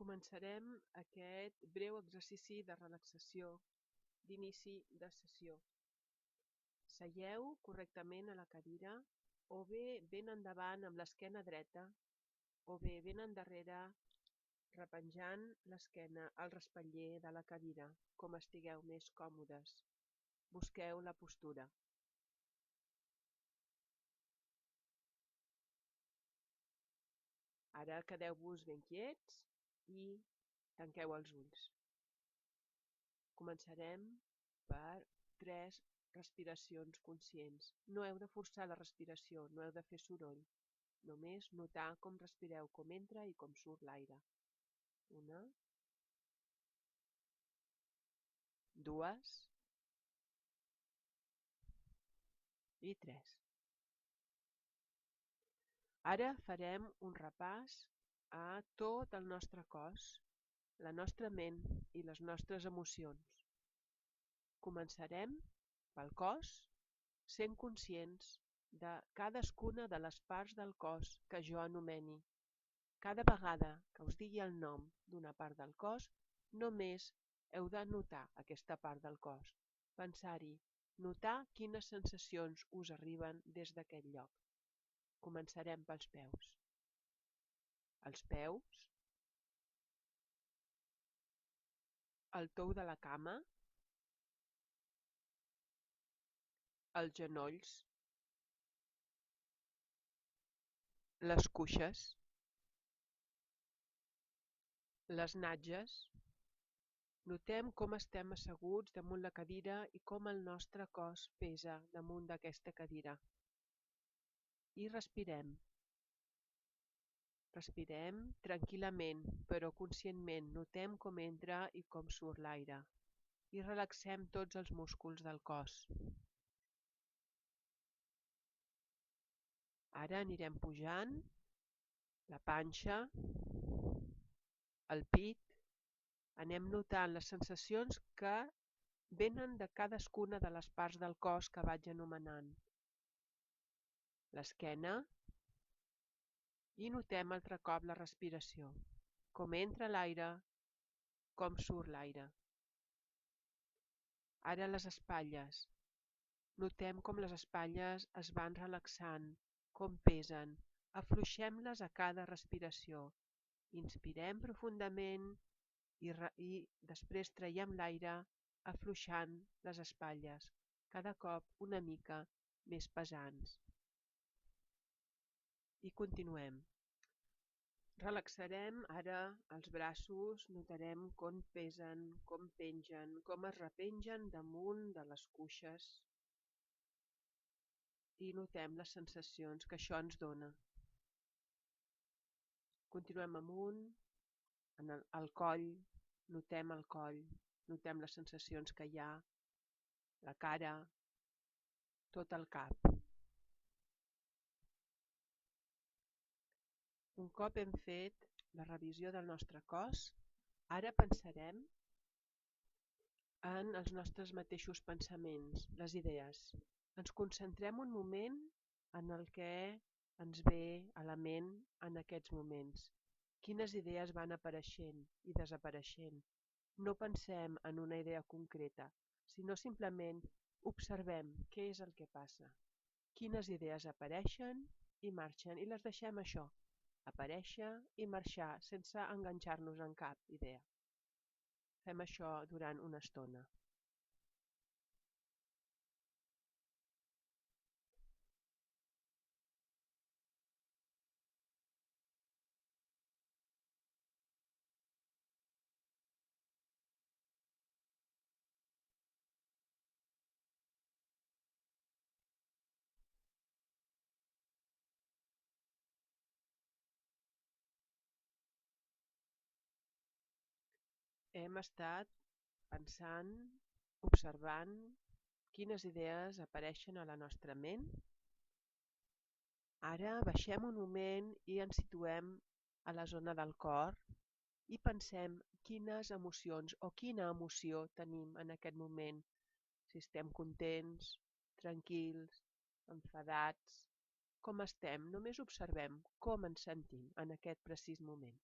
Començarem aquest breu exercici de relaxació d'inici de sessió. Seieu correctament a la cadira, o bé ben endavant amb l'esquena dreta, o bé ben endarrere repenjant l'esquena al respatller de la cadira, com estigueu més còmodes. Busqueu la postura. Ara quedeu-vos ben quiets i tanqueu els ulls. Començarem per 3 respiracions conscients. No heu de forçar la respiració, no heu de fer soroll. Només notar com respireu, com entra i com surt l'aire. 1, 2 i 3. Ara farem un repàs a tot el nostre cos, la nostra ment i les nostres emocions. Començarem pel cos, sent conscients de cadascuna de les parts del cos que jo anomeni. Cada vegada que us digui el nom d'una part del cos, només heu de notar aquesta part del cos, pensar-hi, notar quines sensacions us arriben des d'aquest lloc. Començarem pels peus. Els peus, el tou de la cama, els genolls, les cuixes, les natges. Notem com estem asseguts damunt la cadira i com el nostre cos pesa damunt d'aquesta cadira. I respirem. Respirem tranquil·lament, però conscientment. Notem com entra i com surt l'aire. I relaxem tots els músculs del cos. Ara anirem pujant la panxa, el pit. Anem notant les sensacions que venen de cadascuna de les parts del cos que vaig anomenant. L'esquena. I notem altre cop la respiració. Com entra l'aire, com surt l'aire. Ara les espatlles. Notem com les espatlles es van relaxant, com pesen. Afluixem-les a cada respiració. Inspirem profundament i després traiem l'aire afluixant les espatlles, cada cop una mica més pesants. I continuem. Relaxarem ara els braços, notarem com pesen, com pengen, com es repengen damunt de les cuixes i notem les sensacions que això ens dona. Continuem amunt, en el coll, notem el coll, notem les sensacions que hi ha, la cara, tot el cap. Un cop hem fet la revisió del nostre cos, ara pensarem en els nostres mateixos pensaments, les idees. Ens concentrem un moment en el que ens ve a la ment en aquests moments. Quines idees van apareixent i desapareixent. No pensem en una idea concreta, sinó simplement observem què és el que passa. Quines idees apareixen i marxen i les deixem això, aparèixer i marxar sense enganxar-nos en cap idea. Fem això durant una estona. Hem estat pensant, observant quines idees apareixen a la nostra ment. Ara baixem un moment i ens situem a la zona del cor i pensem quines emocions o quina emoció tenim en aquest moment. Si estem contents, tranquils, enfadats, com estem, només observem com ens sentim en aquest precís moment.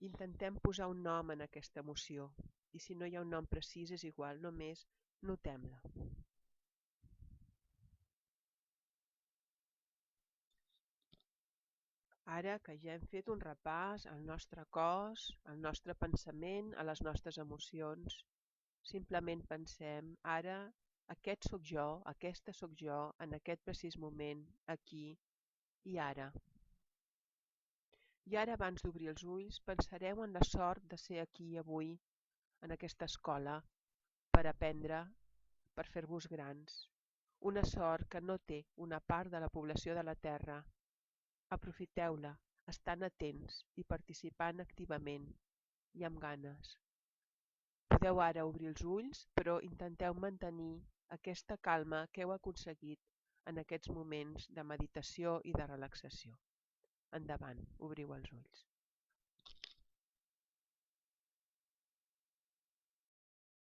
Intentem posar un nom en aquesta emoció, i si no hi ha un nom precís és igual, només notem-la. Ara que ja hem fet un repàs al nostre cos, al nostre pensament, a les nostres emocions, simplement pensem, ara aquest sóc jo, aquesta sóc jo, en aquest precís moment, aquí i ara. I ara, abans d'obrir els ulls, pensareu en la sort de ser aquí avui, en aquesta escola, per aprendre, per fer-vos grans. Una sort que no té una part de la població de la Terra. Aprofiteu-la, estant atents i participant activament i amb ganes. Podeu ara obrir els ulls, però intenteu mantenir aquesta calma que heu aconseguit en aquests moments de meditació i de relaxació. Endavant, obriu els ulls.